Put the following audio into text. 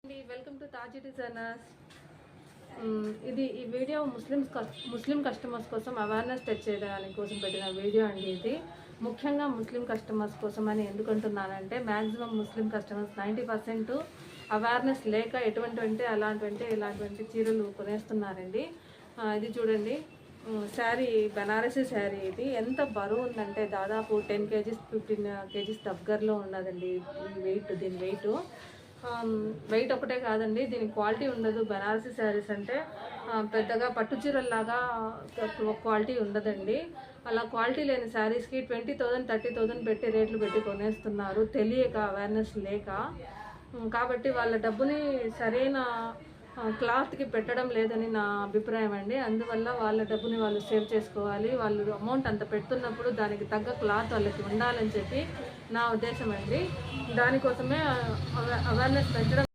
Welcome to Taj designers. ఇది ఈ video ముస్లిం customers కోసం అవేర్నెస్ తెచ్చేదాని కోసం పెట్టిన వీడియో అండి. ఇది ముఖ్యంగా ముస్లిం కస్టమర్స్ కోసం అని ఎందుకంటున్నానంటే మ్యాక్సిమం ముస్లిం కస్టమర్స్ 90% అవేర్నెస్ లేక ఇలాంటి చీరలు కొనేస్తున్నారండి. ఇది చూడండి, శారీ బనారసీ శారీ. ఇది ఎంత బరువు ఉందంటే దాదాపు 10 kgs 15 kgs దగ్గరలో ఉన్నదండి. దీని వెయిట్ ఒకటే కాదండి, దీని క్వాలిటీ ఉండదు. బనారసీ శారీస్ అంటే పెద్దగా పట్టు చీరల్లాగా క్వాలిటీ ఉండదండి. అలా క్వాలిటీ లేని శారీస్కి 20,000 30,000 పెట్టి రేట్లు పెట్టి కొనేస్తున్నారు, తెలియక, అవేర్నెస్ లేక. కాబట్టి వాళ్ళ డబ్బుని సరైన క్లాత్కి పెట్టడం లేదని నా అభిప్రాయం అండి. అందువల్ల వాళ్ళ డబ్బుని వాళ్ళు సేవ్ చేసుకోవాలి. వాళ్ళు అమౌంట్ అంత పెడుతున్నప్పుడు దానికి తగ్గ క్లాత్ వాళ్ళకి ఉండాలని చెప్పి నా ఉద్దేశం అండి. దానికోసమే అవేర్నెస్ పెంచడం